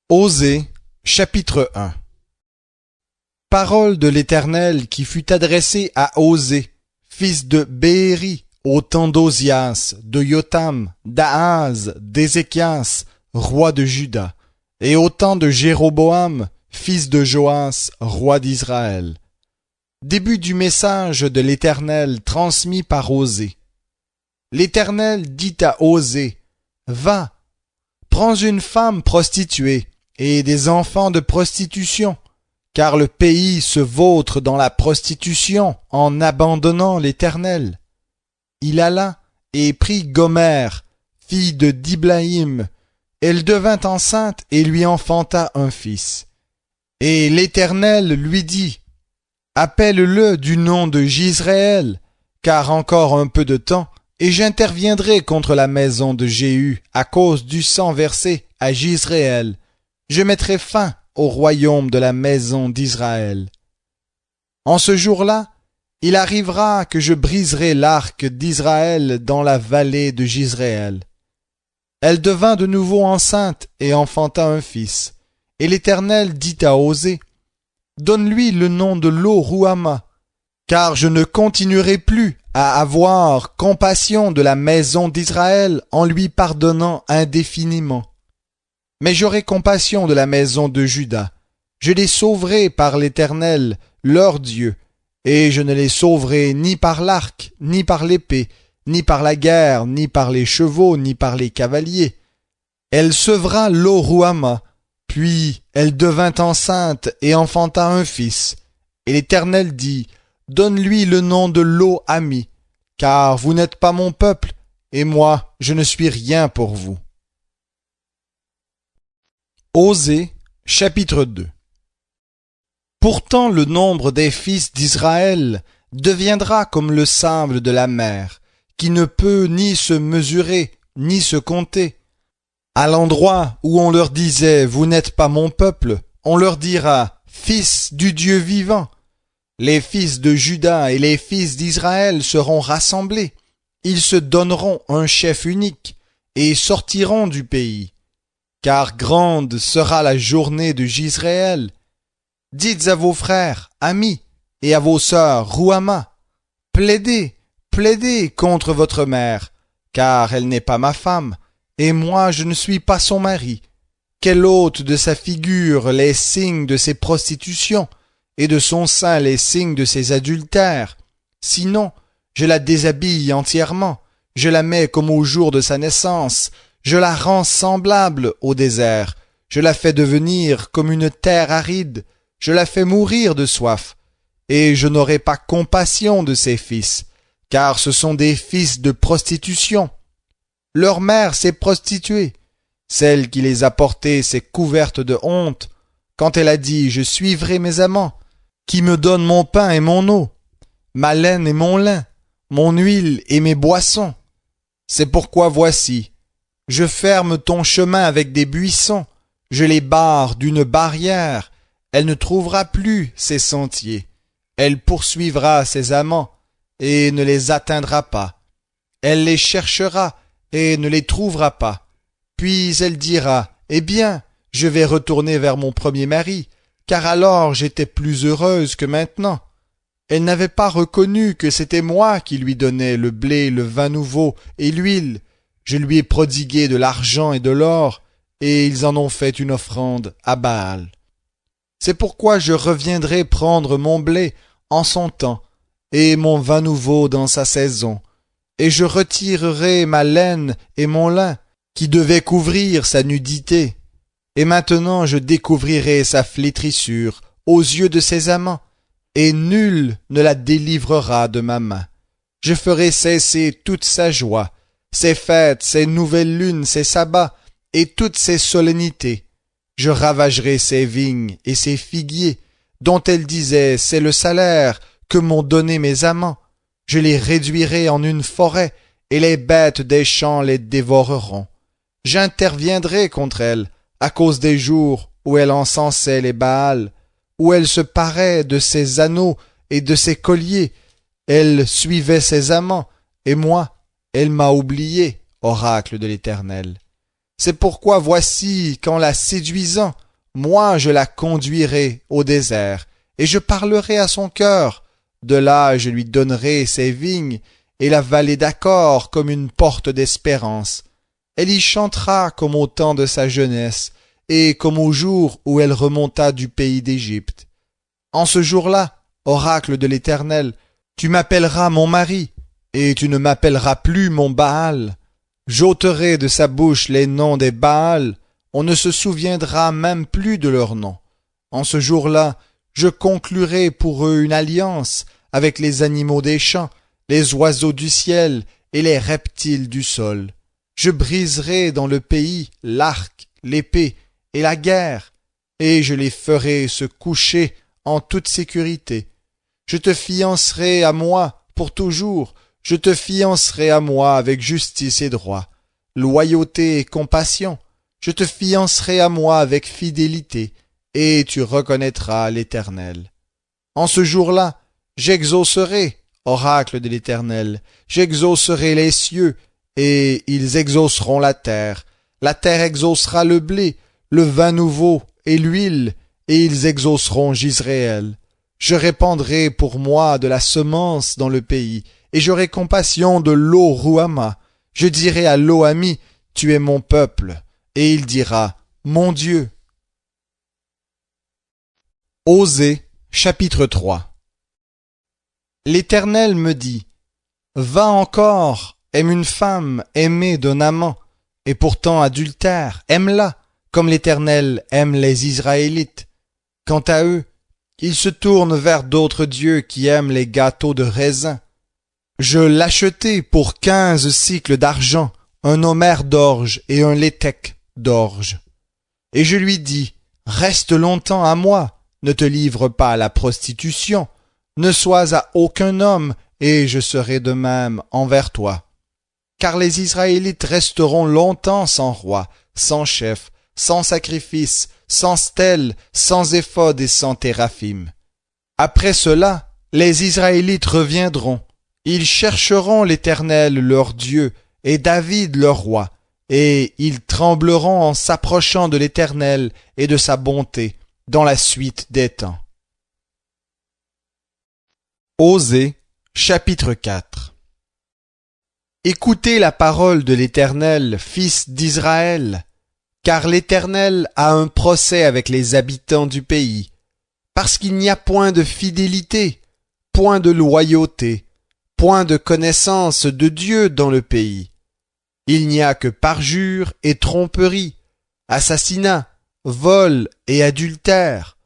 Osée, chapitre 1. Parole de l'Éternel qui fut adressée à Osée, fils de Bééri, au temps d'Ozias, de Yotam, d'Ahaz, d'Ézéchias, roi de Juda, et au temps de Jéroboam, fils de Joas, roi d'Israël. Début du message de l'Éternel transmis par Osée. L'Éternel dit à Osée, « Va, prends une femme prostituée et des enfants de prostitution, car le pays se vautre dans la prostitution en abandonnant l'Éternel. » Il alla et prit Gomère, fille de Diblaïm. Elle devint enceinte et lui enfanta un fils. Et l'Éternel lui dit, « Appelle-le du nom de Jisraël, car encore un peu de temps, et j'interviendrai contre la maison de Jéhu à cause du sang versé à Jisraël. Je mettrai fin au royaume de la maison d'Israël. En ce jour-là, il arrivera que je briserai l'arc d'Israël dans la vallée de Jisraël. » Elle devint de nouveau enceinte et enfanta un fils. Et l'Éternel dit à Osée, « Donne-lui le nom de Lo-Ruhamah, car je ne continuerai plus à avoir compassion de la maison d'Israël en lui pardonnant indéfiniment. Mais j'aurai compassion de la maison de Juda. Je les sauverai par l'Éternel, leur Dieu, et je ne les sauverai ni par l'arc, ni par l'épée, ni par la guerre, ni par les chevaux, ni par les cavaliers. » Elle sevra Lo-Ruhamah, puis elle devint enceinte et enfanta un fils. Et l'Éternel dit, « Donne-lui le nom de Lo-Ami, car vous n'êtes pas mon peuple, et moi je ne suis rien pour vous. » Osée, chapitre 2. Pourtant le nombre des fils d'Israël deviendra comme le sable de la mer, qui ne peut ni se mesurer, ni se compter. À l'endroit où on leur disait « Vous n'êtes pas mon peuple », on leur dira « Fils du Dieu vivant ». Les fils de Juda et les fils d'Israël seront rassemblés. Ils se donneront un chef unique et sortiront du pays. Car grande sera la journée de Jisraël. Dites à vos frères, amis, et à vos sœurs, Ruhamah, plaidez, plaidez contre votre mère, car elle n'est pas ma femme, et moi je ne suis pas son mari. Qu'elle ôte de sa figure les signes de ses prostitutions, et de son sein les signes de ses adultères. Sinon, je la déshabille entièrement, je la mets comme au jour de sa naissance, je la rends semblable au désert, je la fais devenir comme une terre aride, je la fais mourir de soif, et je n'aurai pas compassion de ses fils, car ce sont des fils de prostitution. Leur mère s'est prostituée, celle qui les a portés s'est couverte de honte, quand elle a dit « Je suivrai mes amants », qui me donne mon pain et mon eau, ma laine et mon lin, mon huile et mes boissons. C'est pourquoi voici, je ferme ton chemin avec des buissons, je les barre d'une barrière, elle ne trouvera plus ses sentiers, elle poursuivra ses amants et ne les atteindra pas, elle les cherchera et ne les trouvera pas, puis elle dira, eh bien, je vais retourner vers mon premier mari, car alors j'étais plus heureuse que maintenant. Elle n'avait pas reconnu que c'était moi qui lui donnais le blé, le vin nouveau et l'huile. Je lui ai prodigué de l'argent et de l'or, et ils en ont fait une offrande à Baal. C'est pourquoi je reviendrai prendre mon blé en son temps, et mon vin nouveau dans sa saison, et je retirerai ma laine et mon lin, qui devaient couvrir sa nudité. Et maintenant je découvrirai sa flétrissure aux yeux de ses amants, et nul ne la délivrera de ma main. Je ferai cesser toute sa joie, ses fêtes, ses nouvelles lunes, ses sabbats, et toutes ses solennités. Je ravagerai ses vignes et ses figuiers, dont elle disait « C'est le salaire que m'ont donné mes amants. Je les réduirai en une forêt, et les bêtes des champs les dévoreront. J'interviendrai contre elle, à cause des jours où elle encensait les Baals, où elle se parait de ses anneaux et de ses colliers, elle suivait ses amants, et moi, elle m'a oublié, oracle de l'Éternel. C'est pourquoi voici qu'en la séduisant, moi je la conduirai au désert, et je parlerai à son cœur. De là je lui donnerai ses vignes, et la vallée d'Accor comme une porte d'espérance. Elle y chantera comme au temps de sa jeunesse, et comme au jour où elle remonta du pays d'Égypte. En ce jour-là, oracle de l'Éternel, tu m'appelleras mon mari, et tu ne m'appelleras plus mon Baal. J'ôterai de sa bouche les noms des Baals, on ne se souviendra même plus de leurs noms. En ce jour-là, je conclurai pour eux une alliance avec les animaux des champs, les oiseaux du ciel et les reptiles du sol. Je briserai dans le pays l'arc, l'épée et la guerre, et je les ferai se coucher en toute sécurité. Je te fiancerai à moi pour toujours, je te fiancerai à moi avec justice et droit, loyauté et compassion. Je te fiancerai à moi avec fidélité, et tu reconnaîtras l'Éternel. En ce jour-là, j'exaucerai, oracle de l'Éternel, j'exaucerai les cieux, et ils exauceront la terre exaucera le blé, le vin nouveau et l'huile, et ils exauceront Jisraël. Je répandrai pour moi de la semence dans le pays, et j'aurai compassion de l'eau Ruama. Je dirai à l'eau amie, tu es mon peuple, et il dira, mon Dieu. Osée, chapitre 3. L'Éternel me dit, va encore, aime une femme aimée d'un amant, et pourtant adultère, aime-la, comme l'Éternel aime les Israélites. Quant à eux, ils se tournent vers d'autres dieux qui aiment les gâteaux de raisin. Je l'achetai pour 15 cycles d'argent, un homère d'orge et un léthec d'orge. Et je lui dis, reste longtemps à moi, ne te livre pas à la prostitution, ne sois à aucun homme, et je serai de même envers toi. Car les Israélites resteront longtemps sans roi, sans chef, sans sacrifice, sans stèle, sans éphod et sans téraphim. Après cela, les Israélites reviendront. Ils chercheront l'Éternel leur Dieu et David leur roi, et ils trembleront en s'approchant de l'Éternel et de sa bonté dans la suite des temps. Osée, chapitre 4. Écoutez la parole de l'Éternel, fils d'Israël, car l'Éternel a un procès avec les habitants du pays, parce qu'il n'y a point de fidélité, point de loyauté, point de connaissance de Dieu dans le pays. Il n'y a que parjure et tromperie, assassinat, vol et adultère.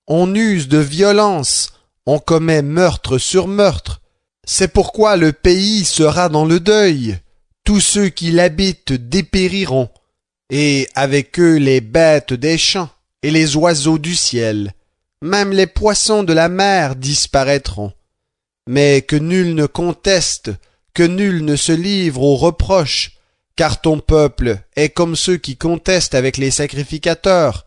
On use de violence, on commet meurtre sur meurtre. C'est pourquoi le pays sera dans le deuil. Tous ceux qui l'habitent dépériront, et avec eux les bêtes des champs et les oiseaux du ciel. Même les poissons de la mer disparaîtront. Mais que nul ne conteste, que nul ne se livre aux reproches, car ton peuple est comme ceux qui contestent avec les sacrificateurs.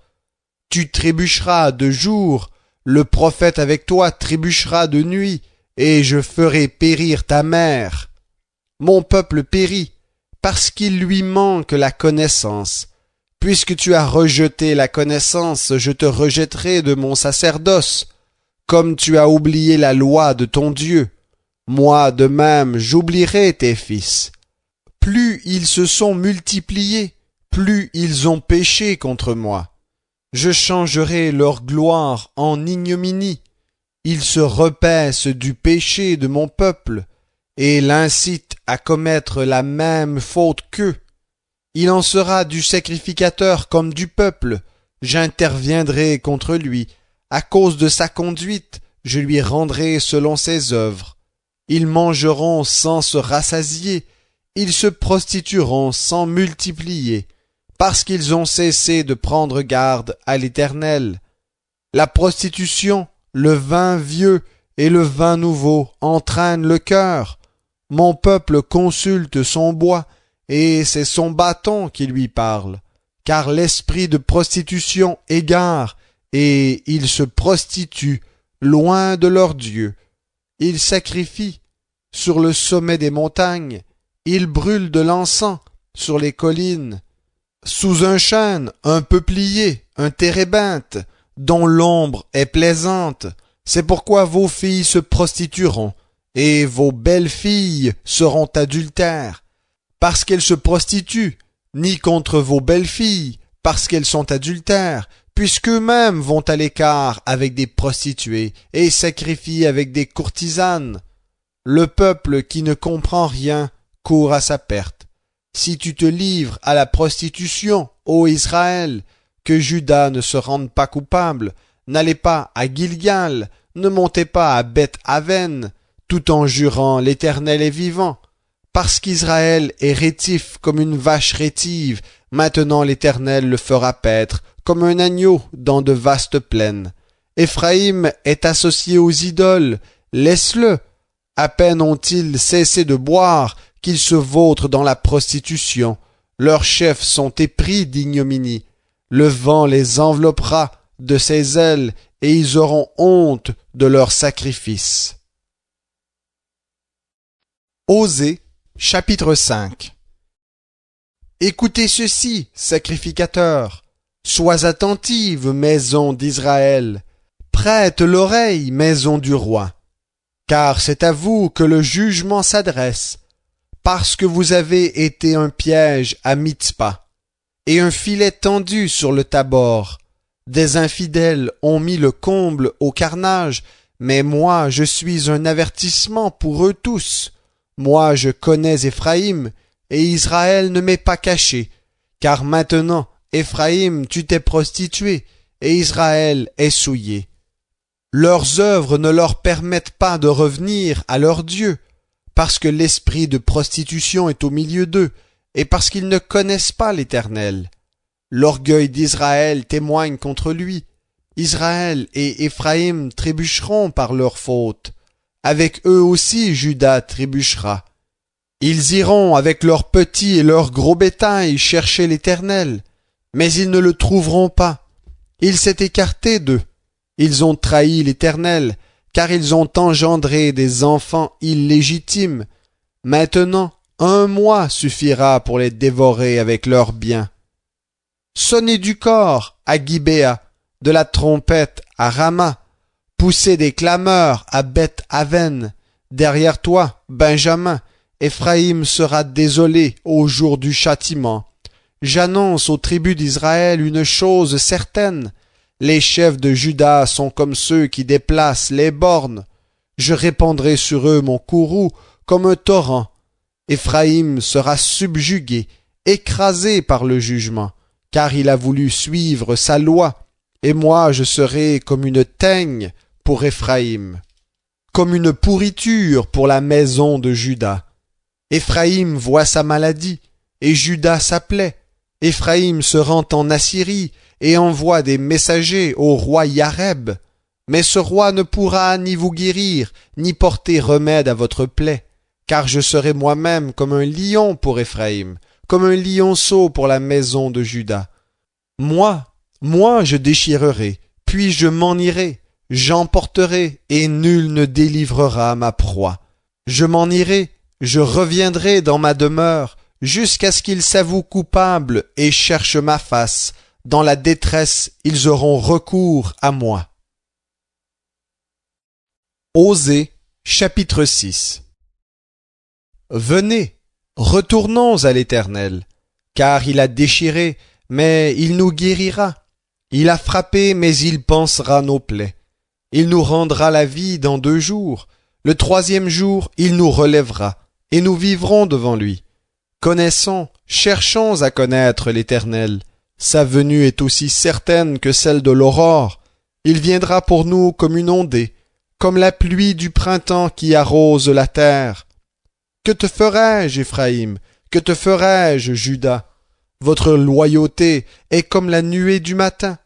Tu trébucheras de jour, le prophète avec toi trébuchera de nuit, et je ferai périr ta mère. Mon peuple périt, parce qu'il lui manque la connaissance. Puisque tu as rejeté la connaissance, je te rejetterai de mon sacerdoce. Comme tu as oublié la loi de ton Dieu, moi de même j'oublierai tes fils. Plus ils se sont multipliés, plus ils ont péché contre moi. Je changerai leur gloire en ignominie. Ils se repaissent du péché de mon peuple, et l'incitent à commettre la même faute qu'eux. Il en sera du sacrificateur comme du peuple, j'interviendrai contre lui. À cause de sa conduite, je lui rendrai selon ses œuvres. Ils mangeront sans se rassasier, ils se prostitueront sans multiplier, parce qu'ils ont cessé de prendre garde à l'Éternel. La prostitution, le vin vieux et le vin nouveau entraînent le cœur. Mon peuple consulte son bois, et c'est son bâton qui lui parle, car l'esprit de prostitution égare, et ils se prostituent loin de leur Dieu. Ils sacrifient sur le sommet des montagnes, ils brûlent de l'encens sur les collines. sous un chêne, un peuplier, un térébinthe, dont l'ombre est plaisante. C'est pourquoi vos filles se prostitueront, et vos belles filles seront adultères, parce qu'elles se prostituent, ni contre vos belles filles, parce qu'elles sont adultères, puisqu'eux-mêmes vont à l'écart avec des prostituées, et sacrifient avec des courtisanes. Le peuple qui ne comprend rien court à sa perte. Si tu te livres à la prostitution, ô Israël, que Juda ne se rende pas coupable, n'allez pas à Gilgal, ne montez pas à Beth-Aven, tout en jurant l'Éternel est vivant. Parce qu'Israël est rétif comme une vache rétive, maintenant l'Éternel le fera paître comme un agneau dans de vastes plaines. Éphraïm est associé aux idoles, laisse-le. À peine ont-ils cessé de boire qu'ils se vautrent dans la prostitution. Leurs chefs sont épris d'ignominie. Le vent les enveloppera de ses ailes et ils auront honte de leurs sacrifices. Osée, chapitre 5. Écoutez ceci, sacrificateurs. Sois attentive, maison d'Israël. Prête l'oreille, maison du roi. Car c'est à vous que le jugement s'adresse, parce que vous avez été un piège à Mitzpa, et un filet tendu sur le Tabor. Des infidèles ont mis le comble au carnage, mais moi je suis un avertissement pour eux tous. Moi je connais Éphraïm, et Israël ne m'est pas caché, car maintenant, Éphraïm, tu t'es prostitué, et Israël est souillé. Leurs œuvres ne leur permettent pas de revenir à leur Dieu, parce que l'esprit de prostitution est au milieu d'eux, et parce qu'ils ne connaissent pas l'Éternel. L'orgueil d'Israël témoigne contre lui. Israël et Éphraïm trébucheront par leur faute. Avec eux aussi Juda trébuchera. Ils iront avec leurs petits et leurs gros bétail chercher l'Éternel, mais ils ne le trouveront pas. Il s'est écarté d'eux. Ils ont trahi l'Éternel, car ils ont engendré des enfants illégitimes. Maintenant, 1 mois suffira pour les dévorer avec leurs biens. Sonnez du cor à Gibéa, de la trompette à Rama, poussez des clameurs à Beth-Aven. Derrière toi, Benjamin, Éphraïm sera désolé au jour du châtiment. J'annonce aux tribus d'Israël une chose certaine. Les chefs de Juda sont comme ceux qui déplacent les bornes. Je répandrai sur eux mon courroux comme un torrent. Éphraïm sera subjugué, écrasé par le jugement, car il a voulu suivre sa loi, et moi je serai comme une teigne pour Éphraïm, comme une pourriture pour la maison de Juda. Éphraïm voit sa maladie, et Juda sa plaie. Éphraïm se rend en Assyrie, et envoie des messagers au roi Yareb. Mais ce roi ne pourra ni vous guérir, ni porter remède à votre plaie, car je serai moi-même comme un lion pour Éphraïm, comme un lionceau pour la maison de Juda. Moi je déchirerai, puis je m'en irai, j'emporterai, et nul ne délivrera ma proie. Je m'en irai, je reviendrai dans ma demeure, jusqu'à ce qu'ils s'avouent coupables et cherchent ma face. Dans la détresse, ils auront recours à moi. Osée, chapitre 6. Venez, retournons à l'Éternel, car il a déchiré, mais il nous guérira. Il a frappé, mais il pansera nos plaies. Il nous rendra la vie dans 2 jours. Le 3e jour, il nous relèvera, et nous vivrons devant lui. Connaissons, cherchons à connaître l'Éternel. Sa venue est aussi certaine que celle de l'aurore. Il viendra pour nous comme une ondée, comme la pluie du printemps qui arrose la terre. Que te ferai-je, Éphraïm? Que te ferai-je, Juda? Votre loyauté est comme la nuée du matin,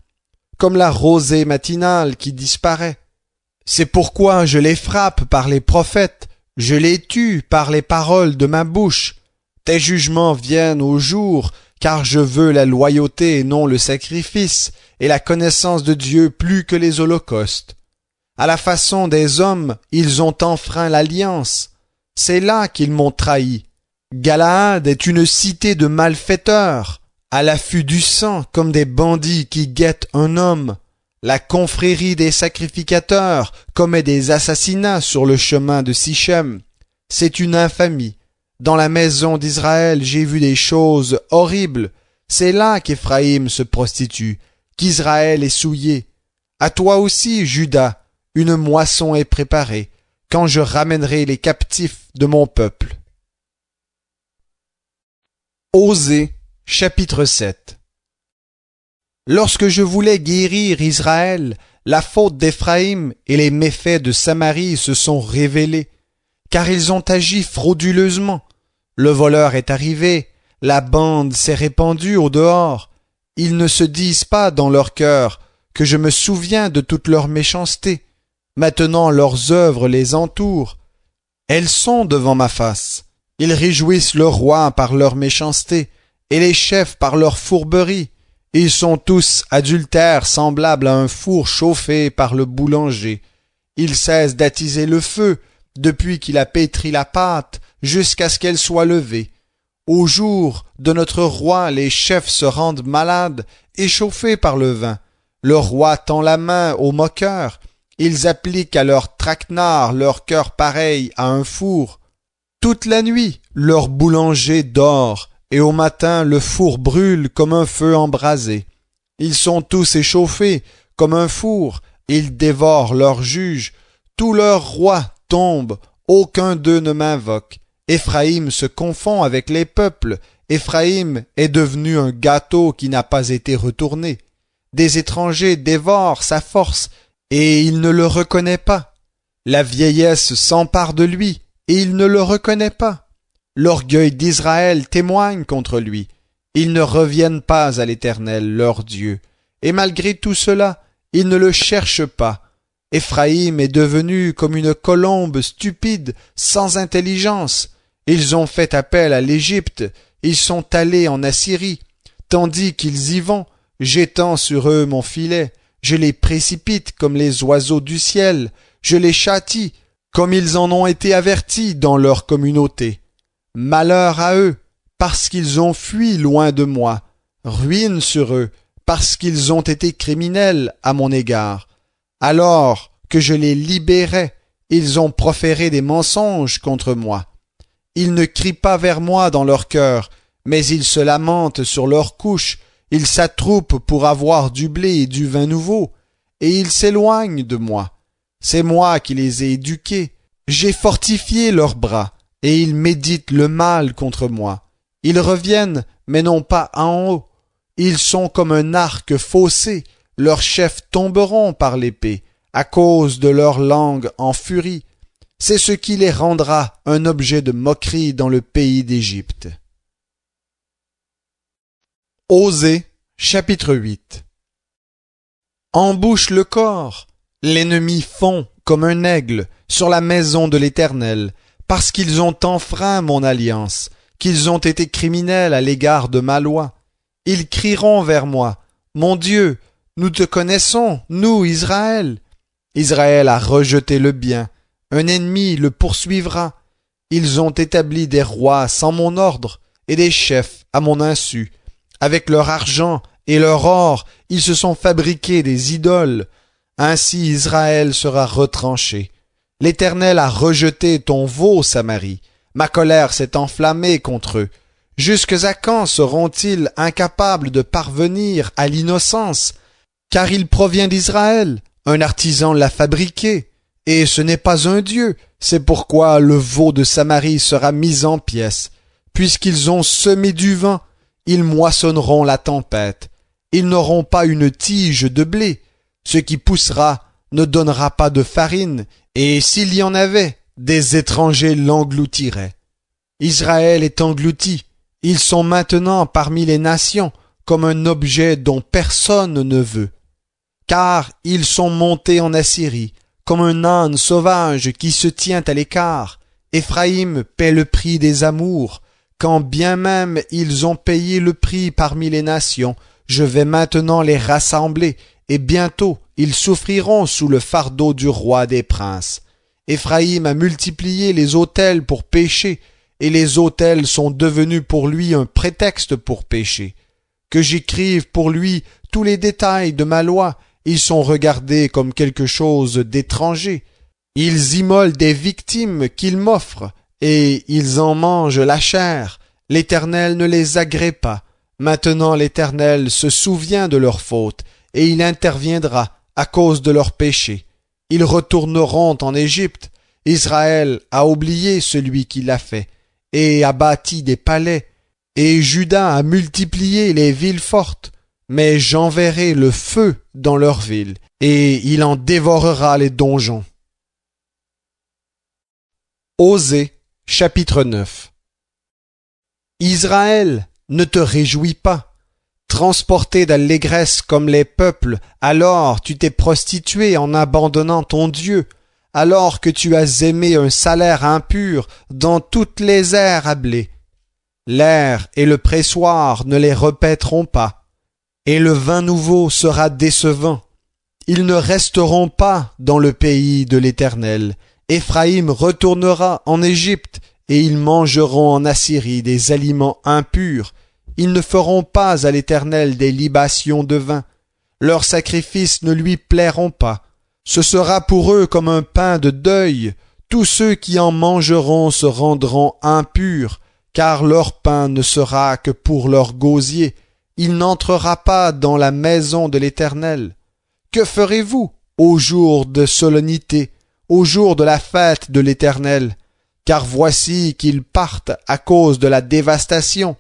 comme la rosée matinale qui disparaît. C'est pourquoi je les frappe par les prophètes, je les tue par les paroles de ma bouche. Tes jugements viennent au jour, car je veux la loyauté et non le sacrifice, et la connaissance de Dieu plus que les holocaustes. À la façon des hommes, ils ont enfreint l'alliance. C'est là qu'ils m'ont trahi. Galaad est une cité de malfaiteurs. à l'affût du sang comme des bandits qui guettent un homme. La confrérie des sacrificateurs commet des assassinats sur le chemin de Sichem. C'est une infamie. Dans la maison d'Israël, j'ai vu des choses horribles. C'est là qu'Éphraïm se prostitue, qu'Israël est souillé. À toi aussi, Juda, une moisson est préparée, quand je ramènerai les captifs de mon peuple. Osée, chapitre 7. Lorsque je voulais guérir Israël, la faute d'Éphraïm et les méfaits de Samarie se sont révélés, car ils ont agi frauduleusement. Le voleur est arrivé, la bande s'est répandue au dehors. Ils ne se disent pas dans leur cœur que je me souviens de toute leur méchanceté. Maintenant leurs œuvres les entourent. Elles sont devant ma face. Ils réjouissent le roi par leur méchanceté, et les chefs par leur fourberie. Ils sont tous adultères semblables à un four chauffé par le boulanger. Ils cessent d'attiser le feu depuis qu'il a pétri la pâte jusqu'à ce qu'elle soit levée. Au jour de notre roi, les chefs se rendent malades, échauffés par le vin. Le roi tend la main aux moqueurs. Ils appliquent à leur traquenard leur cœur pareil à un four. Toute la nuit, leur boulanger dort, et au matin le four brûle comme un feu embrasé. Ils sont tous échauffés comme un four, ils dévorent leurs juges. Tous leurs rois tombent, aucun d'eux ne m'invoque. Éphraïm se confond avec les peuples. Éphraïm est devenu un gâteau qui n'a pas été retourné. Des étrangers dévorent sa force, et il ne le reconnaît pas. La vieillesse s'empare de lui, et il ne le reconnaît pas. L'orgueil d'Israël témoigne contre lui. Ils ne reviennent pas à l'Éternel, leur Dieu. Et malgré tout cela, ils ne le cherchent pas. Éphraïm est devenu comme une colombe stupide, sans intelligence. Ils ont fait appel à l'Égypte, ils sont allés en Assyrie. Tandis qu'ils y vont, j'étends sur eux mon filet, je les précipite comme les oiseaux du ciel, je les châtie, comme ils en ont été avertis dans leur communauté. Malheur à eux, parce qu'ils ont fui loin de moi. Ruine sur eux, parce qu'ils ont été criminels à mon égard. Alors que je les libérais, ils ont proféré des mensonges contre moi. Ils ne crient pas vers moi dans leur cœur, mais ils se lamentent sur leurs couches. Ils s'attroupent pour avoir du blé et du vin nouveau, et ils s'éloignent de moi. C'est moi qui les ai éduqués. J'ai fortifié leurs bras, et ils méditent le mal contre moi. Ils reviennent, mais non pas en haut. Ils sont comme un arc faussé. Leurs chefs tomberont par l'épée, à cause de leur langue en furie. C'est ce qui les rendra un objet de moquerie dans le pays d'Égypte. Osée, chapitre 8. Embouche le corps, l'ennemi fond comme un aigle sur la maison de l'Éternel, parce qu'ils ont enfreint mon alliance, qu'ils ont été criminels à l'égard de ma loi. Ils crieront vers moi, mon Dieu, nous te connaissons, nous, Israël. Israël a rejeté le bien, un ennemi le poursuivra. Ils ont établi des rois sans mon ordre, et des chefs à mon insu. Avec leur argent et leur or, ils se sont fabriqués des idoles. Ainsi Israël sera retranché. L'Éternel a rejeté ton veau, Samarie. Ma colère s'est enflammée contre eux. Jusqu'à quand seront-ils incapables de parvenir à l'innocence? Car il provient d'Israël, un artisan l'a fabriqué, et ce n'est pas un dieu. C'est pourquoi le veau de Samarie sera mis en pièces. Puisqu'ils ont semé du vent, ils moissonneront la tempête. Ils n'auront pas une tige de blé. Ce qui poussera ne donnera pas de farine, et s'il y en avait, des étrangers l'engloutiraient. Israël est englouti. Ils sont maintenant parmi les nations, comme un objet dont personne ne veut. Car ils sont montés en Assyrie, comme un âne sauvage qui se tient à l'écart. Éphraïm paie le prix des amours. Quand bien même ils ont payé le prix parmi les nations, je vais maintenant les rassembler, et bientôt ils souffriront sous le fardeau du roi des princes. Éphraïm a multiplié les autels pour pécher, et les autels sont devenus pour lui un prétexte pour pécher. que j'écrive pour lui tous les détails de ma loi, ils sont regardés comme quelque chose d'étranger. Ils immolent des victimes qu'ils m'offrent, et ils en mangent la chair. L'Éternel ne les agrée pas. Maintenant l'Éternel se souvient de leurs fautes, et il interviendra à cause de leurs péchés. Ils retourneront en Égypte. Israël a oublié celui qui l'a fait, et a bâti des palais, et Juda a multiplié les villes fortes. Mais j'enverrai le feu dans leurs villes, et il en dévorera les donjons. Osée, chapitre 9. Israël, ne te réjouis pas. Transporté d'allégresse comme les peuples, alors tu t'es prostitué en abandonnant ton Dieu, alors que tu as aimé un salaire impur dans toutes les aires à blé. L'air et le pressoir ne les repaîtront pas, et le vin nouveau sera décevant. Ils ne resteront pas dans le pays de l'Éternel. Éphraïm retournera en Égypte, et ils mangeront en Assyrie des aliments impurs. Ils ne feront pas à l'Éternel des libations de vin. Leurs sacrifices ne lui plairont pas. Ce sera pour eux comme un pain de deuil. Tous ceux qui en mangeront se rendront impurs, car leur pain ne sera que pour leur gosier. Il n'entrera pas dans la maison de l'Éternel. Que ferez-vous au jour de solennité, au jour de la fête de l'Éternel? Car voici qu'ils partent à cause de la dévastation.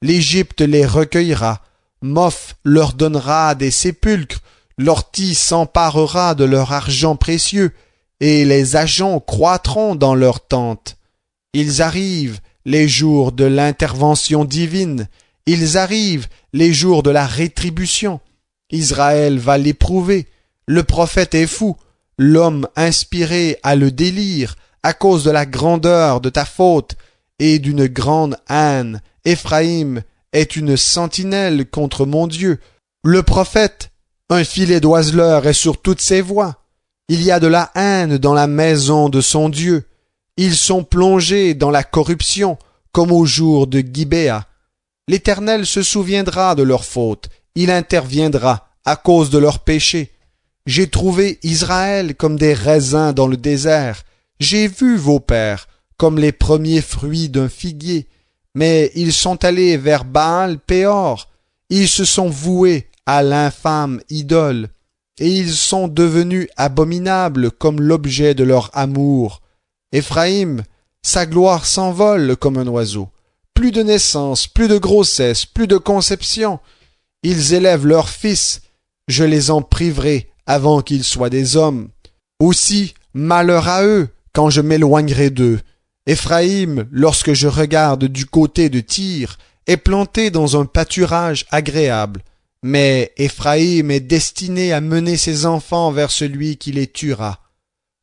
L'Égypte les recueillera, Moph leur donnera des sépulcres, l'ortie s'emparera de leur argent précieux, et les agents croîtront dans leurs tentes. Ils arrivent, les jours de l'intervention divine, ils arrivent, les jours de la rétribution. Israël va l'éprouver. Le prophète est fou, l'homme inspiré a le délire, à cause de la grandeur de ta faute et d'une grande haine. Éphraïm est une sentinelle contre mon Dieu. Le prophète, un filet d'oiseleurs est sur toutes ses voies. Il y a de la haine dans la maison de son Dieu. Ils sont plongés dans la corruption, comme au jour de Gibéa. L'Éternel se souviendra de leurs fautes, il interviendra à cause de leurs péchés. J'ai trouvé Israël comme des raisins dans le désert. J'ai vu vos pères comme les premiers fruits d'un figuier. Mais ils sont allés vers Baal-Péor. Ils se sont voués à l'infâme idole. Et ils sont devenus abominables comme l'objet de leur amour. Éphraïm, sa gloire s'envole comme un oiseau. Plus de naissance, plus de grossesse, plus de conception. Ils élèvent leurs fils. Je les en priverai avant qu'ils soient des hommes. Aussi, malheur à eux quand je m'éloignerai d'eux. Éphraïm, lorsque je regarde du côté de Tyr, est planté dans un pâturage agréable. Mais Éphraïm est destiné à mener ses enfants vers celui qui les tuera.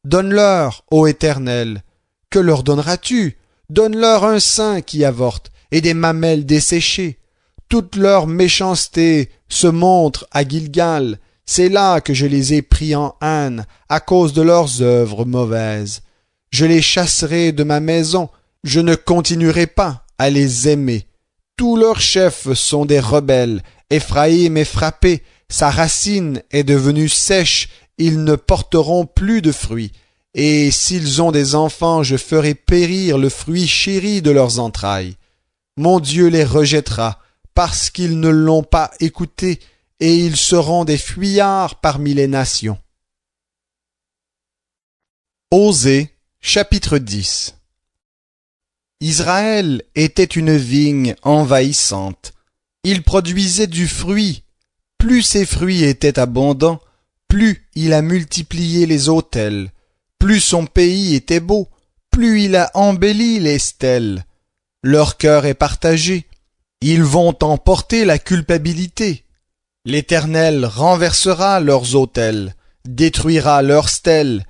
Donne-leur, ô Éternel. Que leur donneras-tu? Donne-leur un sein qui avorte et des mamelles desséchées. Toute leur méchanceté se montre à Gilgal. C'est là que je les ai pris en haine à cause de leurs œuvres mauvaises. Je les chasserai de ma maison. Je ne continuerai pas à les aimer. Tous leurs chefs sont des rebelles. Éphraïm est frappé. Sa racine est devenue sèche. Ils ne porteront plus de fruits. Et s'ils ont des enfants, je ferai périr le fruit chéri de leurs entrailles. Mon Dieu les rejettera, parce qu'ils ne l'ont pas écouté, et ils seront des fuyards parmi les nations. Osée, chapitre 10. Israël était une vigne envahissante. Il produisait du fruit. Plus ses fruits étaient abondants, plus il a multiplié les autels. Plus son pays était beau, plus il a embelli les stèles. Leur cœur est partagé. Ils vont emporter la culpabilité. L'Éternel renversera leurs autels, détruira leurs stèles.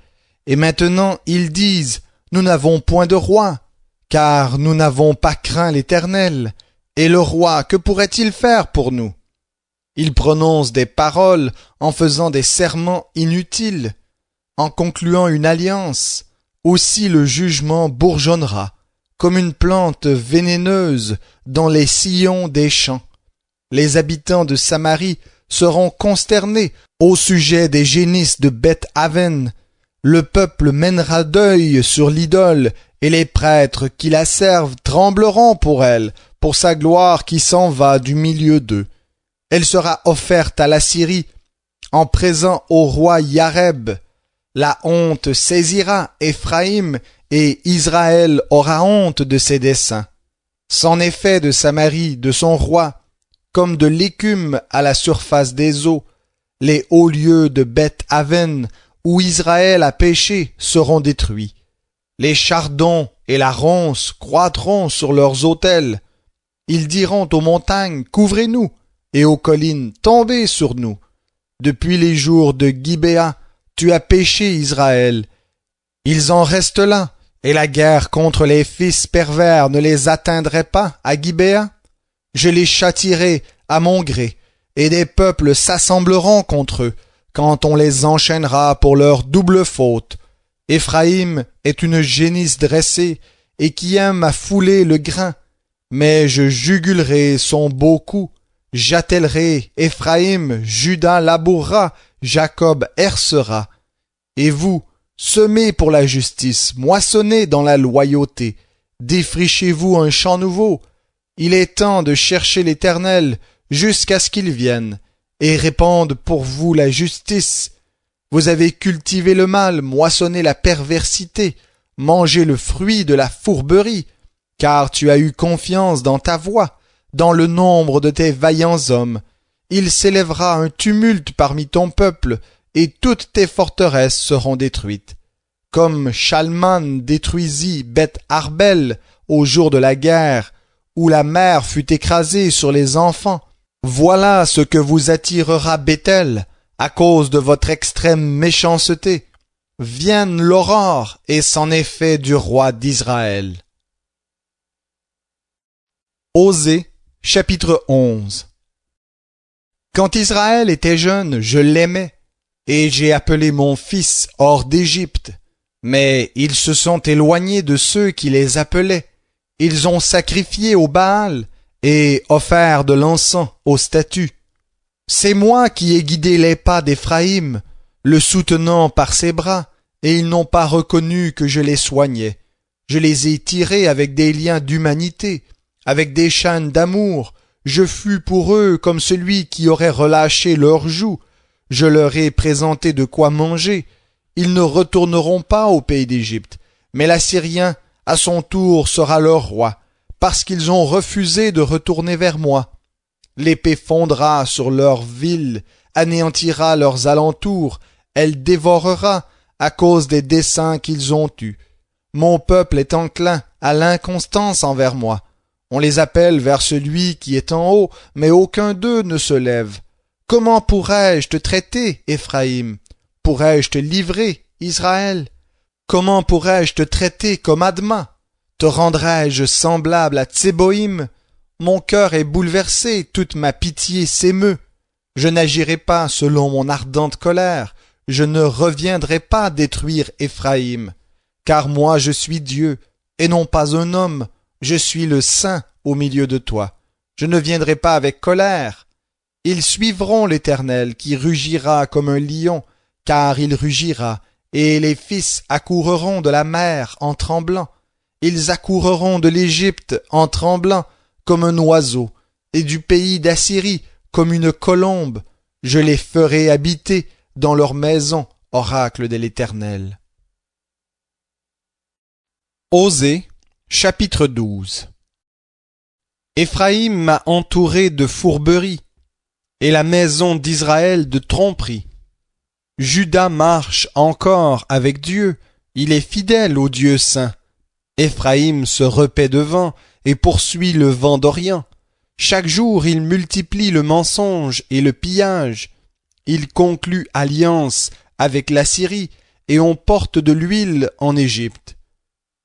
Et maintenant ils disent, nous n'avons point de roi, car nous n'avons pas craint l'Éternel. Et le roi, que pourrait-il faire pour nous? Ils prononcent des paroles en faisant des serments inutiles. En concluant une alliance, aussi le jugement bourgeonnera, comme une plante vénéneuse dans les sillons des champs. Les habitants de Samarie seront consternés au sujet des génisses de Beth-Aven. Le peuple mènera deuil sur l'idole, et les prêtres qui la servent trembleront pour elle, pour sa gloire qui s'en va du milieu d'eux. Elle sera offerte à la Syrie, en présent au roi Yareb. La honte saisira Éphraïm, et Israël aura honte de ses desseins. C'en est fait de Samarie, de son roi, comme de l'écume à la surface des eaux. Les hauts lieux de Beth-Aven, où Israël a péché, seront détruits. Les chardons et la ronce croîtront sur leurs autels. Ils diront aux montagnes, couvrez-nous, et aux collines, tombez sur nous. Depuis les jours de Gibéa, tu as péché, Israël. Ils en restent là, et la guerre contre les fils pervers ne les atteindrait pas à Gibéa. Je les châtierai à mon gré, et des peuples s'assembleront contre eux, quand on les enchaînera pour leur double faute. Éphraïm est une génisse dressée, et qui aime à fouler le grain. Mais je jugulerai son beau cou. J'attellerai Éphraïm, Juda labourera, Jacob hercera. Et vous, semez pour la justice, moissonnez dans la loyauté. Défrichez-vous un champ nouveau. Il est temps de chercher l'Éternel jusqu'à ce qu'il vienne, et répande pour vous la justice. Vous avez cultivé le mal, moissonné la perversité, mangé le fruit de la fourberie, car tu as eu confiance dans ta voix, dans le nombre de tes vaillants hommes. Il s'élèvera un tumulte parmi ton peuple, et toutes tes forteresses seront détruites. Comme Chalman détruisit Beth-Arbel au jour de la guerre, où la mère fut écrasée sur les enfants, voilà ce que vous attirera Béthel, à cause de votre extrême méchanceté. Vienne l'aurore, et c'en est fait du roi d'Israël. Osée, chapitre 11. Quand Israël était jeune, je l'aimais, et j'ai appelé mon fils hors d'Égypte. Mais ils se sont éloignés de ceux qui les appelaient. Ils ont sacrifié au Baal et offert de l'encens aux statues. C'est moi qui ai guidé les pas d'Éphraïm, le soutenant par ses bras, et ils n'ont pas reconnu que je les soignais. Je les ai tirés avec des liens d'humanité, avec des chaînes d'amour. Je fus pour eux comme celui qui aurait relâché leurs joues. Je leur ai présenté de quoi manger. Ils ne retourneront pas au pays d'Égypte, mais l'Assyrien, à son tour, sera leur roi, parce qu'ils ont refusé de retourner vers moi. L'épée fondra sur leurs villes, anéantira leurs alentours, elle dévorera à cause des desseins qu'ils ont eus. Mon peuple est enclin à l'inconstance envers moi. On les appelle vers celui qui est en haut, mais aucun d'eux ne se lève. Comment pourrais-je te traiter, Éphraïm? Pourrais-je te livrer, Israël? Comment pourrais-je te traiter comme Adma? Te rendrais-je semblable à Tséboïm? Mon cœur est bouleversé, toute ma pitié s'émeut. Je n'agirai pas selon mon ardente colère, je ne reviendrai pas détruire Éphraïm. Car moi je suis Dieu, et non pas un homme, je suis le Saint au milieu de toi. Je ne viendrai pas avec colère. Ils suivront l'Éternel qui rugira comme un lion, car il rugira, et les fils accourront de la mer en tremblant. Ils accourront de l'Égypte en tremblant, comme un oiseau, et du pays d'Assyrie comme une colombe. Je les ferai habiter dans leur maison, oracle de l'Éternel. Osée, chapitre 12. Éphraïm m'a entouré de fourberie, et la maison d'Israël de tromperie. Juda marche encore avec Dieu, il est fidèle au Dieu saint. Éphraïm se repaît de vent et poursuit le vent d'Orient. Chaque jour il multiplie le mensonge et le pillage. Il conclut alliance avec la Syrie, et on porte de l'huile en Égypte.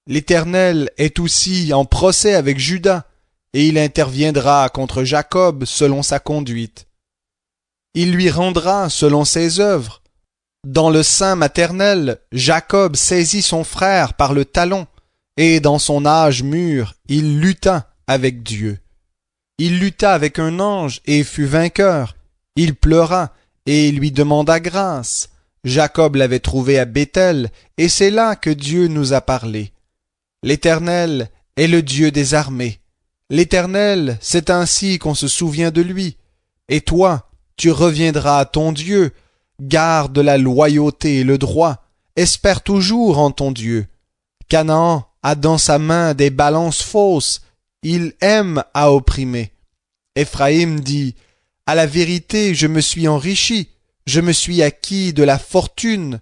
L'Éternel est aussi en procès avec Juda, et il interviendra contre Jacob selon sa conduite. Il lui rendra selon ses œuvres. Dans le sein maternel, Jacob saisit son frère par le talon, et dans son âge mûr, il lutta avec Dieu. Il lutta avec un ange et fut vainqueur. Il pleura et lui demanda grâce. Jacob l'avait trouvé à Béthel, et c'est là que Dieu nous a parlé. L'Éternel est le Dieu des armées. L'Éternel, c'est ainsi qu'on se souvient de lui. Et toi, tu reviendras à ton Dieu. Garde la loyauté et le droit. Espère toujours en ton Dieu. Canaan a dans sa main des balances fausses. Il aime à opprimer. Éphraïm dit, « À la vérité, je me suis enrichi, je me suis acquis de la fortune,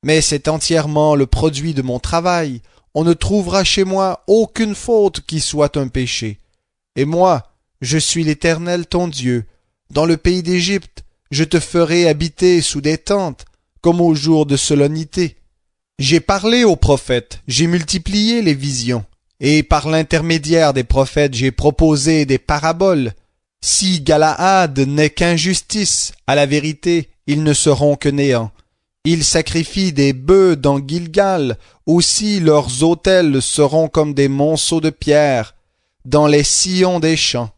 mais c'est entièrement le produit de mon travail. On ne trouvera chez moi aucune faute qui soit un péché. Et moi, je suis l'Éternel ton Dieu. Dans le pays d'Égypte, je te ferai habiter sous des tentes, comme au jour de solennité. J'ai parlé aux prophètes, j'ai multiplié les visions, et par l'intermédiaire des prophètes j'ai proposé des paraboles. Si Galaad n'est qu'injustice, à la vérité, ils ne seront que néant. Ils sacrifient des bœufs dans Gilgal, aussi leurs autels seront comme des monceaux de pierre, dans les sillons des champs.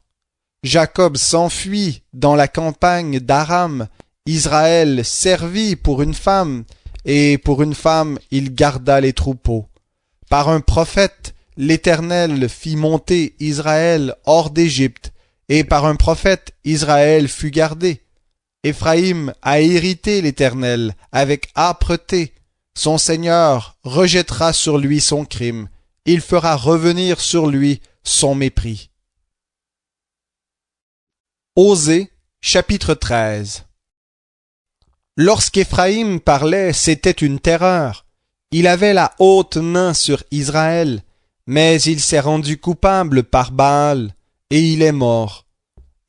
Jacob s'enfuit dans la campagne d'Aram, Israël servit pour une femme, et pour une femme il garda les troupeaux. Par un prophète, l'Éternel fit monter Israël hors d'Égypte, et par un prophète, Israël fut gardé. Éphraïm a hérité l'Éternel avec âpreté. Son Seigneur rejettera sur lui son crime. Il fera revenir sur lui son mépris. Osée, chapitre 13. Lorsqu'Éphraïm parlait, c'était une terreur. Il avait la haute main sur Israël, mais il s'est rendu coupable par Baal, et il est mort.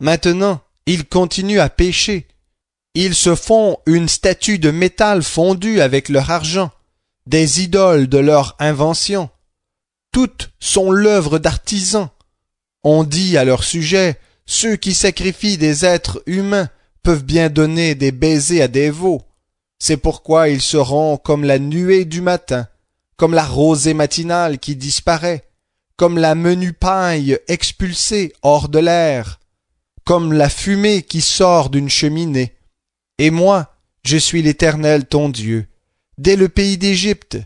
Maintenant, il continue à pécher. Ils se font une statue de métal fondu avec leur argent, des idoles de leur invention. Toutes sont l'œuvre d'artisans. On dit à leur sujet, ceux qui sacrifient des êtres humains peuvent bien donner des baisers à des veaux. C'est pourquoi ils seront comme la nuée du matin, comme la rosée matinale qui disparaît, comme la menue paille expulsée hors de l'air, comme la fumée qui sort d'une cheminée. Et moi, je suis l'Éternel ton Dieu. Dès le pays d'Égypte,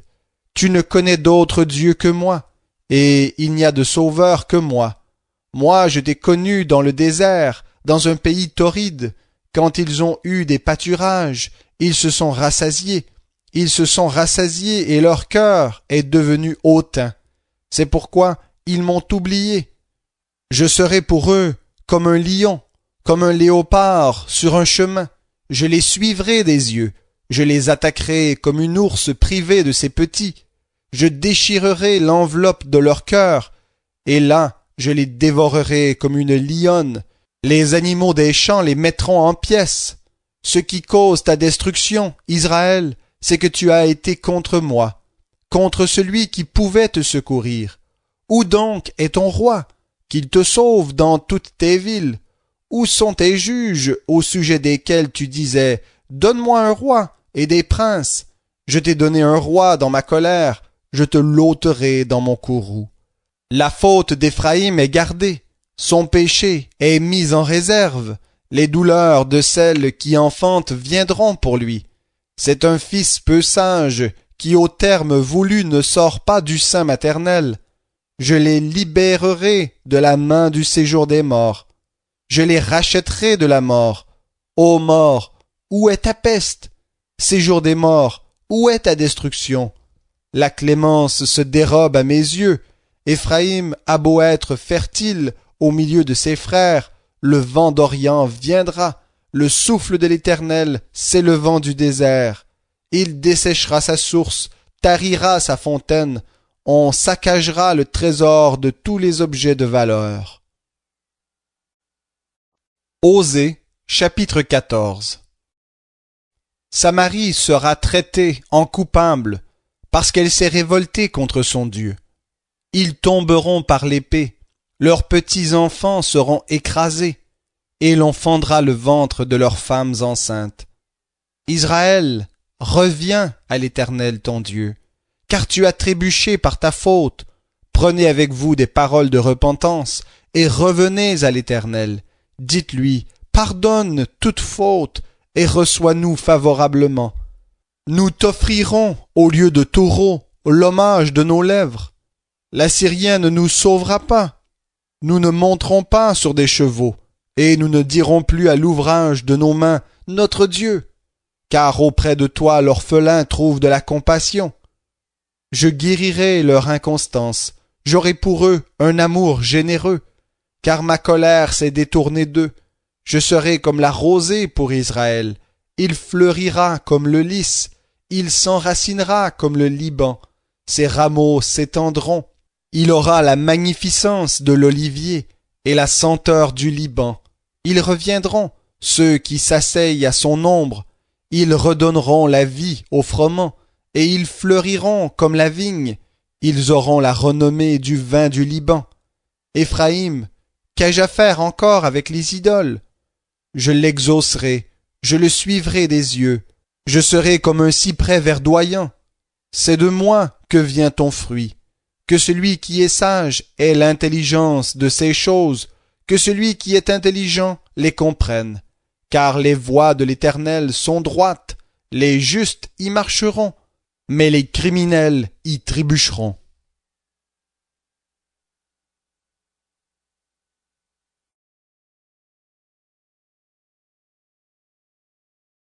tu ne connais d'autre Dieu que moi, et il n'y a de sauveur que moi. Moi, je t'ai connu dans le désert, dans un pays torride. Quand ils ont eu des pâturages, ils se sont rassasiés. Ils se sont rassasiés et leur cœur est devenu hautain. C'est pourquoi ils m'ont oublié. Je serai pour eux comme un lion, comme un léopard sur un chemin. Je les suivrai des yeux, je les attaquerai comme une ours privée de ses petits. Je déchirerai l'enveloppe de leur cœur, et là je les dévorerai comme une lionne. Les animaux des champs les mettront en pièces. Ce qui cause ta destruction, Israël, c'est que tu as été contre moi, contre celui qui pouvait te secourir. Où donc est ton roi, qu'il te sauve dans toutes tes villes? Où sont tes juges au sujet desquels tu disais « Donne-moi un roi et des princes. Je t'ai donné un roi dans ma colère, je te l'ôterai dans mon courroux. » La faute d'Éphraïm est gardée, son péché est mis en réserve. Les douleurs de celle qui enfante viendront pour lui. C'est un fils peu sage qui au terme voulu ne sort pas du sein maternel. Je les libérerai de la main du séjour des morts. Je les rachèterai de la mort. Ô mort, où est ta peste? Séjour des morts, où est ta destruction? La clémence se dérobe à mes yeux. Éphraïm a beau être fertile au milieu de ses frères, le vent d'Orient viendra, le souffle de l'Éternel s'élevant du désert. Il desséchera sa source, tarira sa fontaine, on saccagera le trésor de tous les objets de valeur. Osée, chapitre 14. Samarie sera traitée en coupable, parce qu'elle s'est révoltée contre son Dieu. Ils tomberont par l'épée, leurs petits-enfants seront écrasés, et l'on fendra le ventre de leurs femmes enceintes. Israël, reviens à l'Éternel ton Dieu, car tu as trébuché par ta faute. Prenez avec vous des paroles de repentance et revenez à l'Éternel. Dites-lui, pardonne toute faute et reçois-nous favorablement. Nous t'offrirons, au lieu de taureaux, l'hommage de nos lèvres. L'Assyrien ne nous sauvera pas. Nous ne monterons pas sur des chevaux, et nous ne dirons plus à l'ouvrage de nos mains, notre Dieu, car auprès de toi l'orphelin trouve de la compassion. Je guérirai leur inconstance, j'aurai pour eux un amour généreux, car ma colère s'est détournée d'eux. Je serai comme la rosée pour Israël, il fleurira comme le lys, il s'enracinera comme le Liban, ses rameaux s'étendront. Il aura la magnificence de l'olivier et la senteur du Liban. Ils reviendront, ceux qui s'asseyent à son ombre. Ils redonneront la vie au froment, et ils fleuriront comme la vigne. Ils auront la renommée du vin du Liban. Éphraïm, qu'ai-je à faire encore avec les idoles? Je l'exaucerai, je le suivrai des yeux. Je serai comme un cyprès verdoyant. C'est de moi que vient ton fruit. Que celui qui est sage ait l'intelligence de ces choses, que celui qui est intelligent les comprenne. Car les voies de l'Éternel sont droites, les justes y marcheront, mais les criminels y trébucheront.